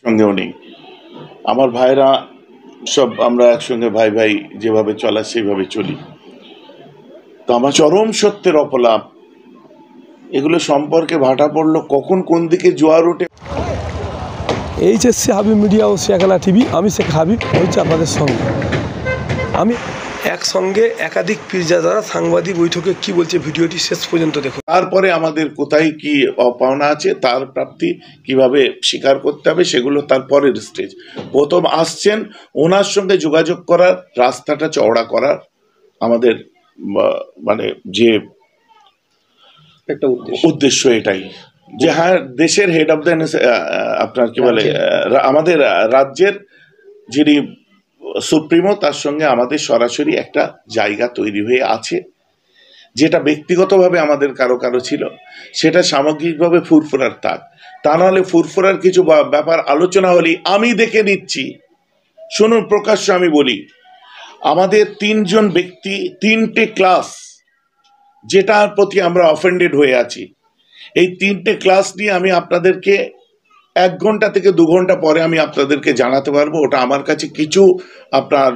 সঙ্গেও নেই। আমার ভাইরা সব আমরা একসঙ্গে ভাই ভাই যেভাবে চলা সেইভাবে চলি। তো আমার চরম সত্যের অপলাপ, এগুলো সম্পর্কে ভাটা পড়লো কখন কোন দিকে জোয়ার ওঠে। এইচএসসি হাবিব মিডিয়া ও শেখালা টিভি, আমি শেখ হাবিব হচ্ছে আপনাদের সঙ্গে। আমি একসঙ্গে একাধিক পীরজাদারা সাংবাদিক বৈঠকে কি বলছে ভিডিওটি শেষ পর্যন্ত দেখুন। তারপরে আমাদের কোথায় কি অপাওনা আছে তার প্রাপ্তি কিভাবে স্বীকার করতে হবে সেগুলো তার পরের স্টেজ। প্রথম আসছেন ওনার সঙ্গে যোগাযোগ করার রাস্তাটা চওড়া করার আমাদের মানে যে একটা উদ্দেশ্য এটাই যে হ্যাঁ দেশের হেড অফ দ্য আপনার কি বলে আমাদের রাজ্যের যিনি সুপ্রিমো তার সঙ্গে আমাদের সরাসরি একটা জায়গা তৈরি হয়ে আছে, যেটা ব্যক্তিগতভাবে আমাদের কারো কারো ছিল সেটা সামগ্রিকভাবে ফুরফুরার থাক। তা নাহলে ফুরফুরার কিছু ব্যাপার আলোচনা হলেই আমি দেখে নিচ্ছি। শুনুন, প্রকাশ্য আমি বলি, আমাদের তিনজন ব্যক্তি তিনটে ক্লাস যেটার প্রতি আমরা অফেন্ডেড হয়ে আছি, এই তিনটে ক্লাস নিয়ে আমি আপনাদেরকে 1 ঘন্টা থেকে 2 ঘন্টা পরে আমি আপনাদেরকে জানাতে পারবো। ওটা আমার কাছে কিছু আপনার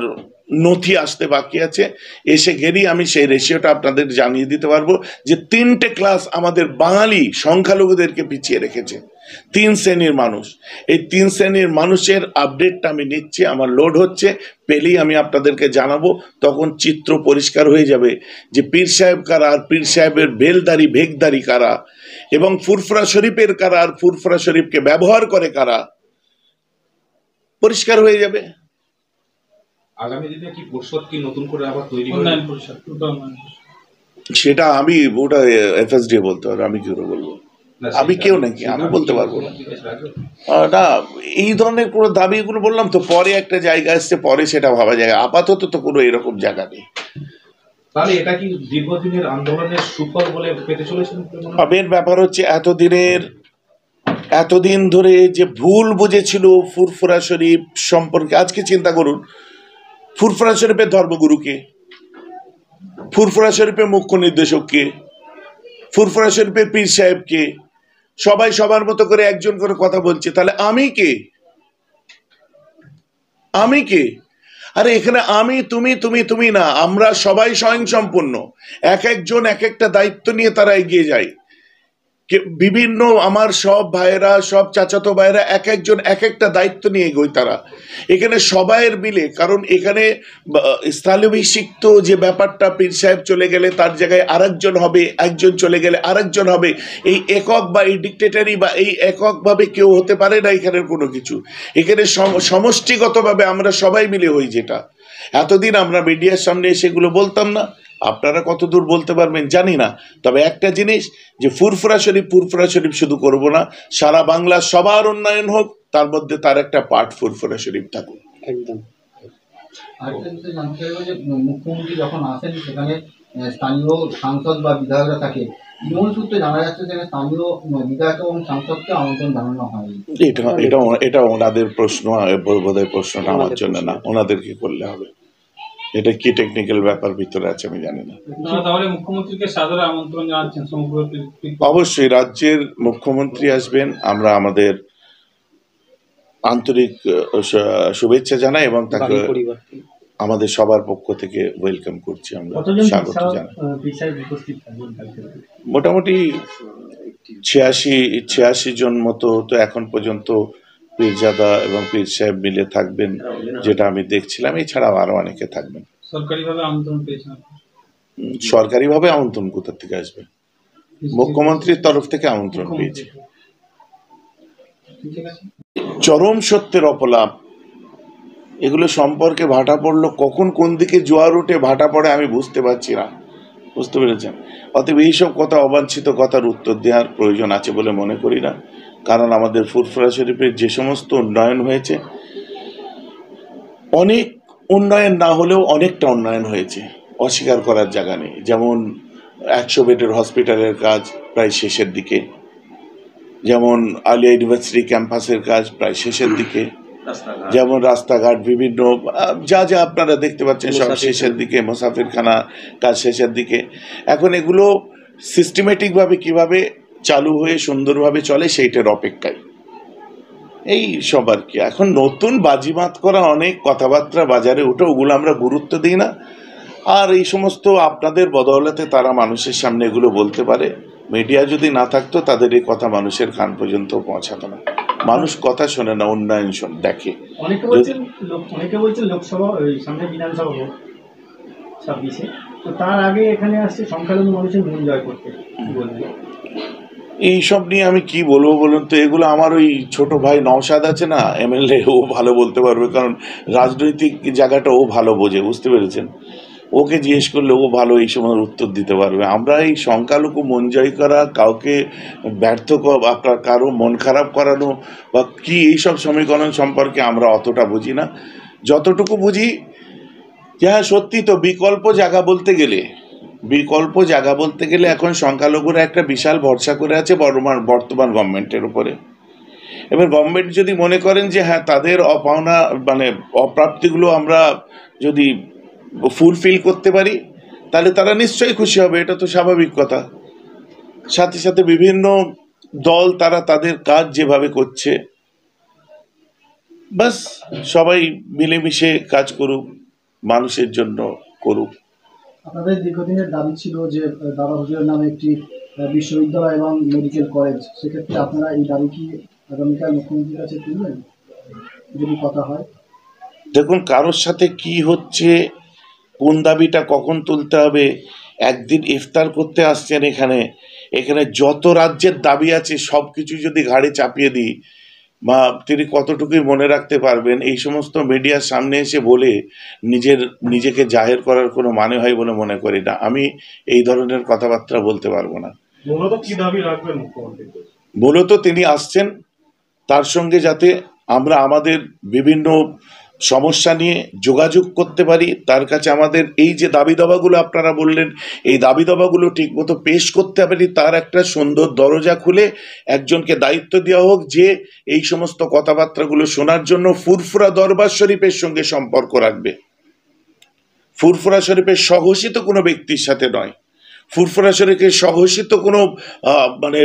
নথি আসতে বাকি আছে, এসে গেলেই আমি সেই রেশিওটা আপনাদের জানিয়ে দিতে পারবো যে 3টে ক্লাস আমাদের বাঙালি সংখ্যালঘুদেরকে পিছিয়ে রেখেছে। 3 শ্রেণীর মানুষ, এই 3 শ্রেণীর মানুষের আপডেটটা আমি নিচ্ছি, আমার লোড হচ্ছে, পেলেই আমি আপনাদেরকে জানাবো। তখন চিত্র পরিষ্কার হয়ে যাবে যে পীর সাহেব কারা আর পীর সাহেবের বেলদারি ভেকদারি কারা, এবং ফুরফুরা শরীফের কারা আর ফুরফুরা শরীফকে ব্যবহার করে কারা, পরিষ্কার হয়ে যাবে। আগামী দিনে কি পরিষদ কি নতুন করে আবার তৈরি হবে? সেটা আমি ওটা এফএসডি বলতে পারবো, আমি কি করে বলবো? আমি কেউ নাকি আমি বলতে পারবো না। না, এই ধরনের কোনো দাবি এগুলো বললাম তো পরে একটা জায়গা আসছে, পরে সেটা ভাবা যায়। আপাতত তো কোনো এরকম জায়গা নেই। তাহলে এটা কি দীর্ঘদিনের আন্দোলনের সুফল বলে পেতে চলেছেন? মেন ব্যাপার হচ্ছে এতদিন ধরে যে ভুল বুঝেছিল ফুরফুরা শরীফ সম্পর্কে, আজকে চিন্তা করুন, ফুরফুরা শরীফের ধর্মগুরুকে, ফুরফুরা শরীফের মুখ্য নির্দেশককে, ফুরফুরা শরীফের পীর সাহেবকে, সবাই সবার মতো করে একজন করে কথা বলছে। তাহলে আমি কে? আরে এখানে আমি তুমি তুমি তুমি না, আমরা সবাই স্বয়ংসম্পূর্ণ। এক একজন এক একটা দায়িত্ব নিয়ে তারা এগিয়ে যায়। বিভিন্ন আমার সব ভাইয়েরা, সব চাচাতো ভাইয়েরা এক একজন এক একটা দায়িত্ব নিয়ে এগোয় তারা। এখানে সবাইয়ের মিলে, কারণ এখানে স্থলাভিষিক্ত যে ব্যাপারটা, পীর সাহেব চলে গেলে তার জায়গায় আরেকজন হবে, একজন চলে গেলে আরেকজন হবে, এই একক বা এই ডিক্টেটারি বা এই এককভাবে কেউ হতে পারে না এখানের কোনো কিছু। এখানে সমষ্টিগতভাবে আমরা সবাই মিলে হই। যেটা এতদিন আমরা মিডিয়ার সামনে সেগুলো বলতাম না, আপনারা কতদূর বলতে পারবেন জানি না। তবে একটা জিনিস, যে ফুরফুরা শরীফ শুধু করব না, সারা বাংলা সবার উন্নয়ন হোক, তার মধ্যে তার একটা পার্ট ফুরফুরা শরীফ থাকুক। একদম। আরেকটা বিষয় জানতে চাইবো যে মুখ্যমন্ত্রী যখন আসেন সেখানে স্থানীয় সাংসদ বা বিধায়করা থাকে, মূল সূত্রে জানা যাচ্ছে যে স্থানীয় বিধায়ক এবং সাংসদকে আমন্ত্রণ জানানো হয়নি। এটা ওনাদের প্রশ্ন, বোধহয় প্রশ্নটা আমার জন্য না, ওনাদেরকে করলে হবে। এটা কি টেকনিক্যাল ব্যাপার ভিতরে আছে আমি জানি না। তাহলে মুখ্যমন্ত্রীকে সাদরে আমন্ত্রণ জানাচ্ছেন সমগ্র? অবশ্যই রাজ্যের মুখ্যমন্ত্রী আসবেন, আমরা আমাদের আন্তরিক শুভেচ্ছা জানাই এবং তাকে আমাদের সবার পক্ষ থেকে ওয়েলকাম করছি, আমরা স্বাগত জানাই। মোটামুটি 86 জন মতো তো এখন পর্যন্ত পীরজাদা এবং পীর সাহেব মিলে থাকবেন, যেটা আমি দেখছিলাম। এছাড়াও আরো অনেকে থাকবেন। সরকারিভাবে আমন্ত্রণ পেয়েছেন? সরকারিভাবে আমন্ত্রণ কোথা থেকে আসবে? মুখ্যমন্ত্রীর তরফ থেকে আমন্ত্রণ পেয়েছে। চরম সত্যের অপলাপ, এগুলো সম্পর্কে ভাটা পড়লো কখন কোন দিকে জোয়ার উঠে ভাটা পড়ে আমি বুঝতে পারছি না। বুঝতে পেরেছেন? অতএব এইসব কথা, অবাঞ্ছিত কথার উত্তর দেওয়ার প্রয়োজন আছে বলে মনে করি না। কারণ আমাদের ফুরফুরা শরীফের যে সমস্ত উন্নয়ন হয়েছে, অনেক উন্নয়ন না হলেও অনেকটা উন্নয়ন হয়েছে, অস্বীকার করার জায়গা নেই। যেমন 100 বেডের হসপিটালের কাজ প্রায় শেষের দিকে, যেমন আলিয়া ইউনিভার্সিটি ক্যাম্পাসের কাজ প্রায় শেষের দিকে, যেমন রাস্তাঘাট বিভিন্ন যা আপনারা দেখতে পাচ্ছেন সব শেষের দিকে, মুসাফিরখানা কাজ শেষের দিকে। এখন এগুলো সিস্টেমেটিকভাবে কিভাবে চালু হয়ে সুন্দরভাবে চলে সেইটার অপেক্ষায়। এই সব আর কি। এখন নতুন বাজিমাত করা অনেক কথাবার্তা বাজারে ওঠে, ওগুলো আমরা গুরুত্ব দিই না। আর এই সমস্ত আপনাদের বদৌলতে তারা মানুষের সামনে এগুলো বলতে পারে। মিডিয়া যদি না থাকতো তাদের এই কথা মানুষের কান পর্যন্ত পৌঁছাতো না। মানুষ কথা শোনে না, উন্নয়ন দেখে। অনেকে বলছেন লোকসভা সামনে বিধানসভা ভোট 26-এ, তো তার আগে এখানে আসছে সংখ্যালঘু মানুষের মন জয় করতে, কি বলবেন? এইসব নিয়ে আমি কি বলবো বলুন তো? এগুলো আমার ওই ছোট ভাই নওশাদ আছে না, এমএলএ, ও ভালো বলতে পারবে, কারণ রাজনৈতিক জায়গাটা ও ভালো বোঝে, বুঝতে পেরেছেন? ওকে জিজ্ঞেস করলে ও ভালো এই সময় উত্তর দিতে পারবে। আমরা এই সংখ্যালঘু মন জয় করা, কাউকে ব্যর্থ আপনার কারো মন খারাপ করানো বা কি এইসব সমীকরণ সম্পর্কে আমরা অতটা বুঝি না। যতটুকু বুঝি যে হ্যাঁ সত্যি তো বিকল্প জায়গা বলতে গেলে এখন সংখ্যালঘুরা একটা বিশাল ভরসা করে আছে বর্তমান গভর্নমেন্টের উপরে। এবার গভর্নমেন্ট যদি মনে করেন যে হ্যাঁ তাদের অপাওনা মানে অপ্রাপ্তিগুলো আমরা যদি ফুলফিল করতে পারি, তাহলে তারা নিশ্চয়ই খুশি হবে, এটা তো স্বাভাবিক কথা। সাথে সাথে বিভিন্ন দল তারা তাদের কাজ যেভাবে করছে, বাস সবাই মিলেমিশে কাজ করুক, মানুষের জন্য করুক। আপনাদের দীর্ঘদিনের দাবি ছিল যে দাদা হুজুরের নামে একটি বিশ্ববিদ্যালয় এবং মেডিকেল কলেজ, সেক্ষেত্রে আপনারা এই দাবি কি আগামীকাল মুখ্যমন্ত্রীর কাছে তুলবেন যদি কথা হয়? দেখুন, কারোর সাথে কি হচ্ছে, কোন দাবিটা কখন তুলতে হবে, একদিন ইফতার করতে আসছেন এখানে যত রাজ্যের দাবি আছে সব কিছু যদি ঘাড়ে চাপিয়ে দিই, বা তিনি কতটুকুই মনে রাখতে পারবেন, এই সমস্ত মিডিয়ার সামনে এসে বলে নিজেকে জাহের করার কোনো মানে হয় বলে মনে করি না। আমি এই ধরনের কথাবার্তা বলতে পারবো না। মূলত কি দাবি রাখবেন মুখ্যমন্ত্রী? মূলত তিনি আসছেন, তার সঙ্গে যাতে আমরা আমাদের বিভিন্ন সমস্যা নিয়ে যোগাযোগ করতে পারি, তার কাছে আমাদের এই যে দাবি দাবাগুলো আপনারা বললেন, এই দাবি দাবাগুলো ঠিকমতো পেশ করতে পারি, তার একটা সুন্দর দরজা খুলে একজনকে দায়িত্ব দেওয়া হোক যে এই সমস্ত কথাবার্তাগুলো শোনার জন্য ফুরফুরা দরবার শরীফের সঙ্গে সম্পর্ক রাখবে। ফুরফুরা শরীফের স্বঘোষিত কোনো ব্যক্তির সাথে নয়, ফুরফুরা শরীফের স্বঘোষিত কোনো মানে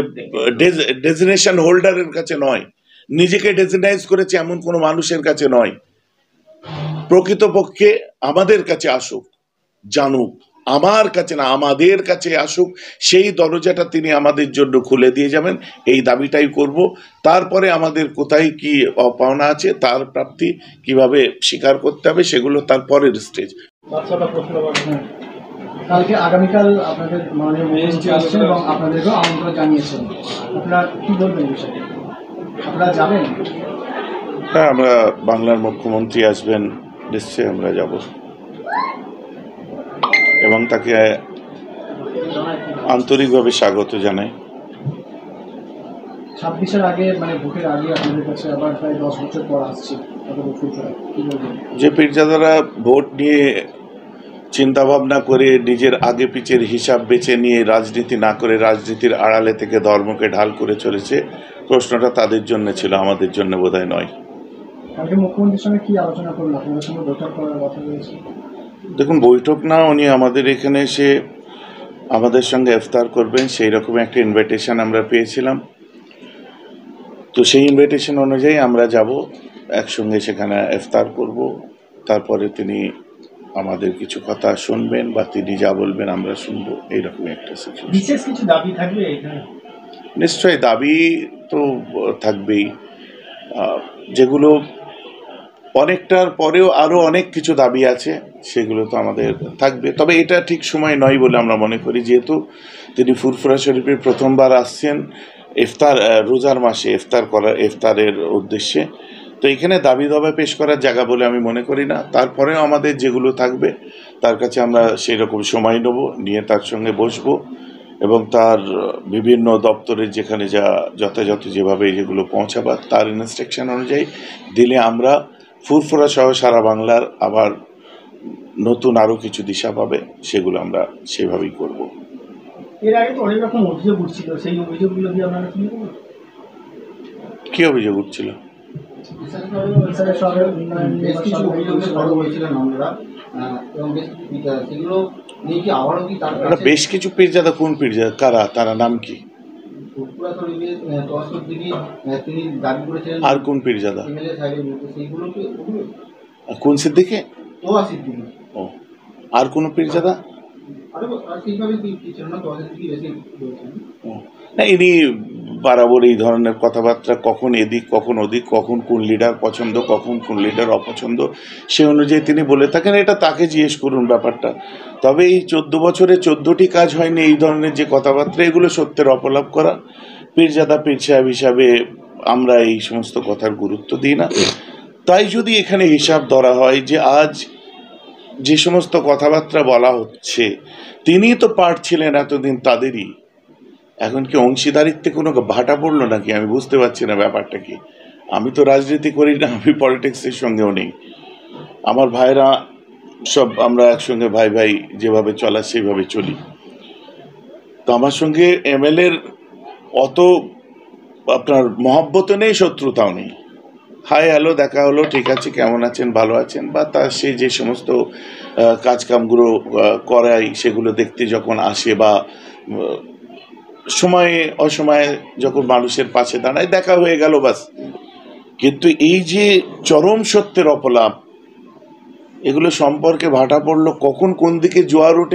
ডেজিগনেশন হোল্ডারের কাছে নয়, নিজেকে ডেজিগনাইজ করেছে এমন কোনো মানুষের কাছে নয়। প্রকৃতপক্ষে আমাদের কাছে আসুক, জানুক, আমার কাছে না আমাদের কাছে আসুক, সেই দরজাটা তিনি আমাদের জন্য খুলে দিয়ে যাবেন, এই দাবিটাই করব। তারপরে আমাদের কোথায় কি অপাওনা আছে, তার প্রাপ্তি কিভাবে স্বীকার করতে হবে, সেগুলো তার পরের স্টেজ। কালকে আগামীকাল আপনাদের মাননীয় মুখ্যমন্ত্রী আসছেন এবং আপনাদেরকেও আমন্ত্রণ জানিয়েছেন, আপনারা কি বলবেন বিষয়টি? আপনারা যাবেন? হ্যাঁ, আমরা বাংলার মুখ্যমন্ত্রী আসবেন, নিশ্চয়ই আমরা যাব এবং তাকে আন্তরিকভাবে স্বাগত জানাই। 26-এর আগে মানে ভোটের আগে আপনাদের কাছে আবার প্রায় 10 বছর পর আসছে, কি বলবেন? যে পীরজাদারা ভোট নিয়ে চিন্তা ভাবনা করে নিজের আগে পিছের হিসাব বেছে নিয়ে রাজনীতি না করে রাজনীতির আড়ালে থেকে ধর্মকে ঢাল করে চলেছে, প্রশ্নটা তাদের জন্য ছিল, আমাদের জন্য বোধহয় নয়। কালকে মুখ্যমন্ত্রীর সঙ্গে কি আলোচনা করলেন? আপনাদের সঙ্গে বৈঠক করার কথা রয়েছে? দেখুন, বৈঠক না, উনি আমাদের এখানে এসে আমাদের সঙ্গে ইফতার করবেন, সেই রকম একটা ইনভিটেশন আমরা পেয়েছিলাম। তো সেই ইনভিটেশন অনুযায়ী আমরা যাব, একসঙ্গে সেখানে ইফতার করব। তারপরে তিনি আমাদের কিছু কথা শুনবেন বা তিনি যা বলবেন আমরা শুনবো, এইরকমই একটা সিচুয়েশন। বিশেষ কিছু দাবি থাকবে এখানে? নিশ্চয়ই দাবি তো থাকবেই, যেগুলো অনেকটার পরেও আরও অনেক কিছু দাবি আছে, সেগুলো তো আমাদের থাকবে। তবে এটা ঠিক সময় নয় বলে আমরা মনে করি, যেহেতু তিনি ফুরফুরা শরীফে প্রথমবার আসছেন ইফতার, রোজার মাসে ইফতারের উদ্দেশ্যে, তো এখানে দাবি দাবা পেশ করার জায়গা বলে আমি মনে করি না। তারপরেও আমাদের যেগুলো থাকবে তার কাছে আমরা সেই রকম সময় নেব, নিয়ে তার সঙ্গে বসবো এবং তার বিভিন্ন দপ্তরের যেখানে যা যথাযথ যেভাবে যেগুলো পৌঁছাবার তার ইনস্ট্রাকশন অনুযায়ী দিলে আমরা ফুরফুরা সহ সারা বাংলার আবার নতুন আরও কিছু দিশা পাবে, সেগুলো আমরা সেভাবেই করব। এর আগে তো অনেক রকম অভিযোগ উঠছিল, সেই অভিযোগগুলো দিয়ে আপনারা কি করবেন? কি অভিযোগ উঠছিল? বেশ কিছু অভিযোগের বড় হয়েছিলেন আমরা, এবং সেগুলো নিয়ে কি আবারও কি তার বেশ কিছু পীরজাদা? কোন পীরজাদা? কারা? তারা নাম কি? ত্রিপুরা শরীফে তহসিল থেকে তিনি দাবি করেছিলেন আর কোন পীরজাদা? এমএলএ সাহেবের বিরুদ্ধে, সেইগুলো কি ওগুলো কোন সিদ্দিকে? তহসিল থেকে ও, আর কোন পীরজাদা? আরো আর সেইভাবে কি ছিল না, তহসিল থেকে বেশি বলছেন। ও, না, ইনি বরাবর এই ধরনের কথাবার্তা, কখন এদিক কখন ওদিক, কখন কোন লিডার পছন্দ কখন কোন লিডার অপছন্দ, সে অনুযায়ী তিনি বলে থাকেন। এটা তাকে জিজ্ঞেস করুন ব্যাপারটা। তবে এই 14 বছরে 14টি কাজ হয়নি এই ধরনের যে কথাবার্তা, এগুলো সত্যের অপলাপ করা। পীরজাদা পীর সাহেব হিসাবে আমরা এই সমস্ত কথার গুরুত্ব দিই না। তাই যদি এখানে হিসাব ধরা হয় যে আজ যে সমস্ত কথাবার্তা বলা হচ্ছে, তিনি তো পার্ট ছিলেন এতদিন তাদেরই, এখন কি অংশীদারিত্বে কোনো ভাটা পড়লো নাকি? আমি বুঝতে পারছি না ব্যাপারটা কি। আমি তো রাজনীতি করি না, আমি পলিটিক্সের সঙ্গেও নেই। আমার ভাইরা সব আমরা একসঙ্গে ভাই ভাই যেভাবে চলা সেইভাবে চলি। তো আমার সঙ্গে এমএলএর অত আপনার মহব্বত নেই, শত্রুতাও নেই। হাই হ্যালো দেখা হলো, ঠিক আছে কেমন আছেন ভালো আছেন, বা তার সে যে সমস্ত কাজকামগুলো করাই সেগুলো দেখতে যখন আসে, বা সময়ে অসময়ে যখন মানুষের পাশে দাঁড়ায় দেখা হয়ে গেল বাস। কিন্তু এই যে চরম সত্যের অপলাপ, এগুলো সম্পর্কে ভাটা পড়লো, কখন কোন দিকে জোয়ার ওঠে